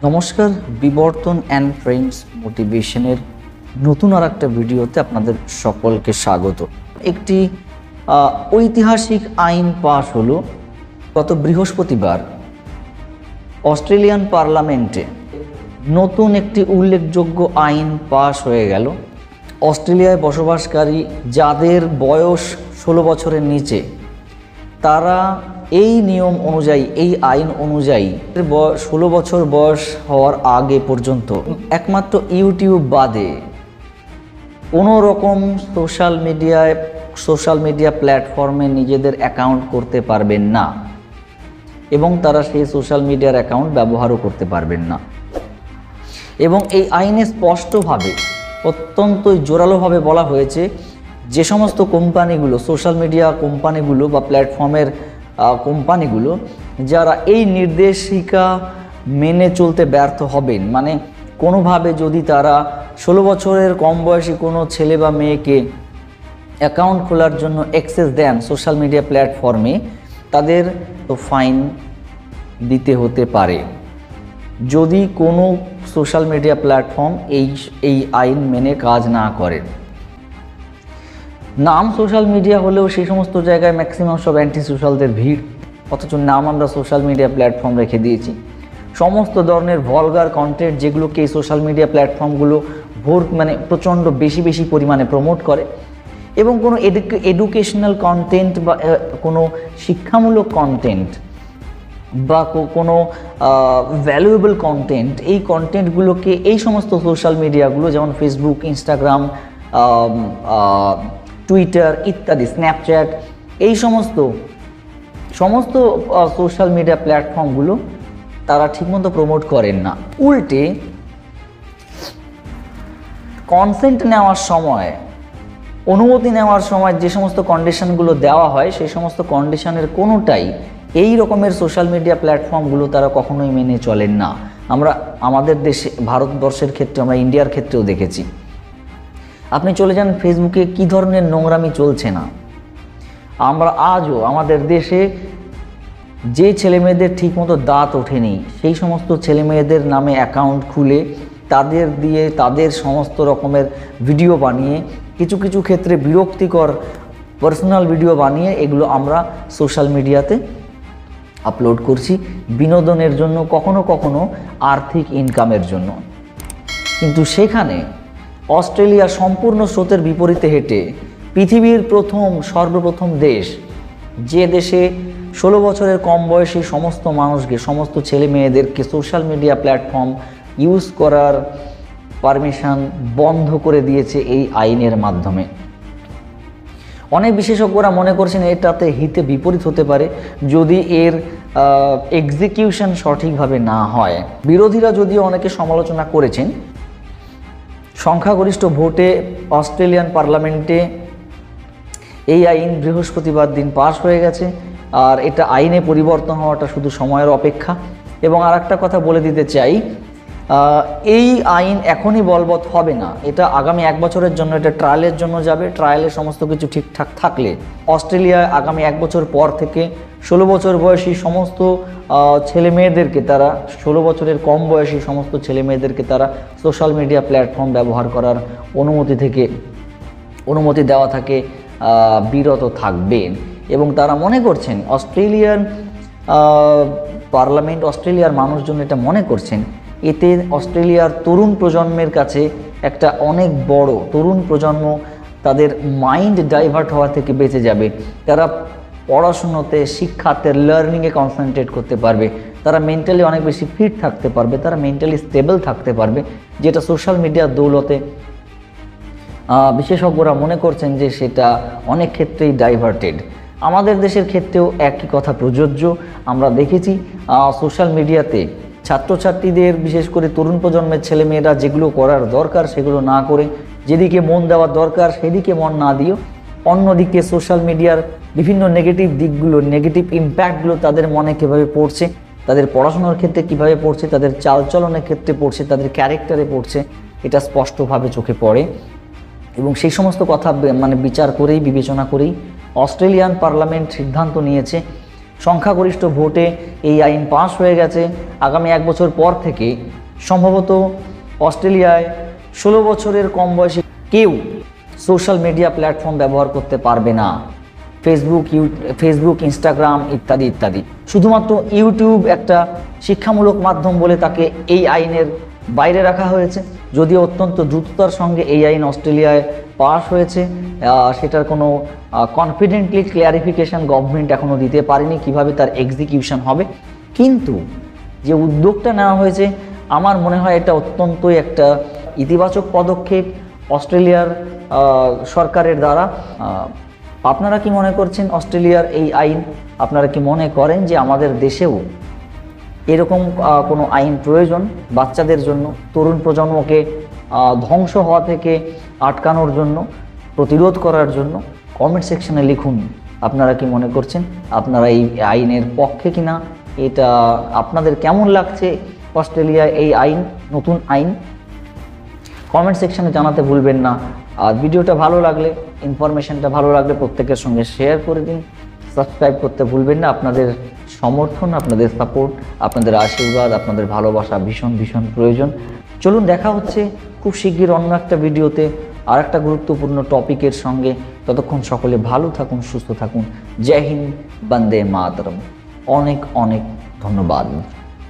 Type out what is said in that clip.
নমস্কার, বিবর্তন and friends মোটিভেশনের নতুন আর একটা ভিডিওতে আপনাদের সকলকে স্বাগত। একটি ঐতিহাসিক আইন পাশ হলো গত বৃহস্পতিবার অস্ট্রেলিয়ান পার্লামেন্টে। নতুন একটি উল্লেখযোগ্য আইন পাশ হয়ে গেল। অস্ট্রেলিয়ায় বসবাসকারী যাদের বয়স 16 বছরের নিচে, তারা এই নিয়ম অনুযায়ী, এই আইন অনুযায়ী 16 বছর বয়স হওয়ার আগে পর্যন্ত একমাত্র ইউটিউব বাদে কোনো রকম সোশ্যাল মিডিয়া প্ল্যাটফর্মে নিজেদের অ্যাকাউন্ট করতে পারবেন না এবং তারা সেই সোশ্যাল মিডিয়ার অ্যাকাউন্ট ব্যবহারও করতে পারবেন না। এবং এই আইনে স্পষ্টভাবে, অত্যন্ত জোরালোভাবে বলা হয়েছে, যে সমস্ত কোম্পানিগুলো, সোশ্যাল মিডিয়া কোম্পানিগুলো বা প্ল্যাটফর্মের কোম্পানিগুলো যারা এই নির্দেশিকা মেনে চলতে ব্যর্থ হবেন, মানে কোনোভাবে যদি তারা 16 বছরের কম বয়সী কোনো ছেলে বা মেয়েকে অ্যাকাউন্ট খোলার জন্য অ্যাক্সেস দেন সোশ্যাল মিডিয়া প্ল্যাটফর্মে, তাদের তো ফাইন দিতে হতে পারে যদি কোনো সোশ্যাল মিডিয়া প্ল্যাটফর্ম এই আইন মেনে কাজ না করে। নাম সোশ্যাল মিডিয়া হলেও সেই সমস্ত জায়গায় ম্যাক্সিমাম সব অ্যান্টি সোশ্যালদের ভিড়, অথচ নাম আমরা সোশ্যাল মিডিয়া প্ল্যাটফর্ম রেখে দিয়েছি। সমস্ত ধরনের ভলগার কন্টেন্ট যেগুলোকে এই সোশ্যাল মিডিয়া প্ল্যাটফর্মগুলো প্রচণ্ড বেশি পরিমাণে প্রমোট করে, এবং কোনো এডুকেশনাল কন্টেন্ট বা কোনো শিক্ষামূলক কন্টেন্ট বা কোনো ভ্যালুয়েবল কন্টেন্ট, এই কন্টেন্টগুলোকে এই সমস্ত সোশ্যাল মিডিয়াগুলো যেমন ফেসবুক, ইনস্টাগ্রাম, টুইটার ইত্যাদি, স্ন্যাপচ্যাট, এই সমস্ত সোশ্যাল মিডিয়া প্ল্যাটফর্মগুলো তারা ঠিকমতো প্রমোট করেন না। উল্টে কনসেন্ট নেওয়ার সময়, অনুমতি নেওয়ার সময় যে সমস্ত কন্ডিশনগুলো দেওয়া হয়, সেই সমস্ত কন্ডিশনের কোনোটাই এই রকমের সোশ্যাল মিডিয়া প্ল্যাটফর্মগুলো তারা কখনোই মেনে চলেন না। আমরা আমাদের দেশে, ভারতবর্ষের ক্ষেত্রে, আমরা ইন্ডিয়ার ক্ষেত্রেও দেখেছি। আপনি চলে যান ফেসবুকে, কী ধরনের নোংরামি চলছে না। আমরা আজও আমাদের দেশে যে ছেলেমেয়েদের ঠিকমতো দাঁত ওঠেনি, সেই সমস্ত ছেলেমেয়েদের নামে অ্যাকাউন্ট খুলে তাদের দিয়ে তাদের সমস্ত রকমের ভিডিও বানিয়ে, কিছু কিছু ক্ষেত্রে বিরক্তিকর পার্সোনাল ভিডিও বানিয়ে এগুলো আমরা সোশ্যাল মিডিয়াতে আপলোড করছি বিনোদনের জন্য, কখনো কখনো আর্থিক ইনকামের জন্য। কিন্তু সেখানে অস্ট্রেলিয়া সম্পূর্ণ স্রোতের বিপরীতে হেঁটে পৃথিবীর সর্বপ্রথম দেশ, যে দেশে 16 বছরের কম বয়সী সমস্ত মানুষকে, সমস্ত ছেলে মেয়েদেরকে সোশ্যাল মিডিয়া প্ল্যাটফর্ম ইউজ করার পারমিশন বন্ধ করে দিয়েছে এই আইনের মাধ্যমে। অনেক বিশেষজ্ঞরা মনে করছেন এটাতে হিতে বিপরীত হতে পারে যদি এর এক্সিকিউশন সঠিকভাবে না হয়। বিরোধীরা যদিও অনেকে সমালোচনা করেছেন, সংখ্যাগরিষ্ঠ ভোটে অস্ট্রেলিয়ান পার্লামেন্টে এই আইন বৃহস্পতিবার দিন পাশ হয়ে গেছে, আর এটা আইনে পরিবর্তন হওয়াটা শুধু সময়ের অপেক্ষা। এবং আর একটা কথা বলে দিতে চাই, এই আইন এখনই বলবৎ হবে না, এটা আগামী 1 বছরের জন্য, এটা ট্রায়ালের জন্য যাবে। ট্রায়ালে সমস্ত কিছু ঠিকঠাক থাকলে অস্ট্রেলিয়ায় আগামী 1 বছর পর থেকে 16 বছর বয়সী সমস্ত ছেলে মেয়েদেরকে, তারা 16 বছরের কম বয়সী সমস্ত ছেলে মেয়েদেরকে তারা সোশ্যাল মিডিয়া প্ল্যাটফর্ম ব্যবহার করার অনুমতি দেওয়া থাকে, বিরত থাকবেন। এবং তারা মনে করছেন, অস্ট্রেলিয়ার পার্লামেন্ট, অস্ট্রেলিয়ার মানুষজন এটা মনে করছেন, এতে অস্ট্রেলিয়ার তরুণ প্রজন্মের কাছে একটা অনেক বড়, তরুণ প্রজন্ম তাদের মাইন্ড ডাইভার্ট হওয়া থেকে বেঁচে যাবে। তারা পড়াশুনোতে, শিক্ষাতে, লার্নিংয়ে কনসেন্ট্রেট করতে পারবে, তারা মেন্টালি অনেক বেশি ফিট থাকতে পারবে, তারা মেন্টালি স্টেবল থাকতে পারবে, যেটা সোশ্যাল মিডিয়ার দৌলতে বিশেষজ্ঞরা মনে করছেন যে সেটা অনেক ক্ষেত্রেই ডাইভার্টেড। আমাদের দেশের ক্ষেত্রেও একই কথা প্রযোজ্য। আমরা দেখেছি সোশ্যাল মিডিয়াতে ছাত্রছাত্রীদের, বিশেষ করে তরুণ প্রজন্মের ছেলেমেয়েরা যেগুলো করার দরকার সেগুলো না করে, যেদিকে মন দেওয়ার দরকার সেদিকে মন না দিও, অন্যদিকে সোশ্যাল মিডিয়ার বিভিন্ন নেগেটিভ দিকগুলো, নেগেটিভ ইম্প্যাক্টগুলো তাদের মনে কীভাবে পড়ছে, তাদের পড়াশোনার ক্ষেত্রে কীভাবে পড়ছে, তাদের চালচলনের ক্ষেত্রে পড়ছে, তাদের ক্যারেক্টারে পড়ছে, এটা স্পষ্টভাবে চোখে পড়ে। এবং সেই সমস্ত কথা বিচার করেই, বিবেচনা করেই অস্ট্রেলিয়ান পার্লামেন্ট সিদ্ধান্ত নিয়েছে সংখ্যাগরিষ্ঠ ভোটে এই আইন পাস হয়ে গেছে। আগামী 1 বছর পর থেকে সম্ভবত অস্ট্রেলিয়ায় 16 বছরের কম বয়সী কেউ সোশ্যাল মিডিয়া প্ল্যাটফর্ম ব্যবহার করতে পারবে না। ফেসবুক, ইনস্টাগ্রাম ইত্যাদি ইত্যাদি। শুধুমাত্র ইউটিউব একটা শিক্ষামূলক মাধ্যম বলে তাকে এই আইনের বাইরে রাখা হয়েছে। যদিও অত্যন্ত দ্রুততার সঙ্গে এই আইন অস্ট্রেলিয়ায় পাস হয়েছে, সেটার কোনো কনফিডেন্টলি ক্লিয়ারিফিকেশন গভর্নমেন্ট এখনও দিতে পারেনি কিভাবে তার এক্সিকিউশন হবে। কিন্তু যে উদ্যোগটা নেওয়া হয়েছে আমার মনে হয় এটা অত্যন্তই একটা ইতিবাচক পদক্ষেপ অস্ট্রেলিয়ার সরকারের দ্বারা। আপনারা কি মনে করছেন অস্ট্রেলিয়ার এই আইন? আপনারা কি মনে করেন যে আমাদের দেশেও এরকম কোনো আইন প্রয়োজন বাচ্চাদের জন্য, তরুণ প্রজন্মকে ধ্বংস হওয়া থেকে আটকানোর জন্য, প্রতিরোধ করার জন্য? কমেন্ট সেকশনে লিখুন আপনারা কি মনে করছেন, আপনারা এই আইনের পক্ষে কিনা, এটা আপনাদের কেমন লাগছে অস্ট্রেলিয়ায় এই আইন, নতুন আইন? কমেন্ট সেকশনে জানাতে ভুলবেন না। আর ভিডিওটা ভালো লাগলে, ইনফরমেশনটা ভালো লাগলে প্রত্যেকের সঙ্গে শেয়ার করে দিন। সাবস্ক্রাইব করতে ভুলবেন না। আপনাদের সমর্থন, আপনাদের সাপোর্ট, আপনাদের আশীর্বাদ, আপনাদের ভালোবাসা ভীষণ ভীষণ প্রয়োজন। চলুন দেখা হচ্ছে খুব শিগগির অন্য একটা ভিডিওতে আর একটা গুরুত্বপূর্ণ টপিকের সঙ্গে। ততক্ষণ সকলে ভালো থাকুন, সুস্থ থাকুন। জয় হিন্দ, বন্দে মাতরম। অনেক অনেক ধন্যবাদ।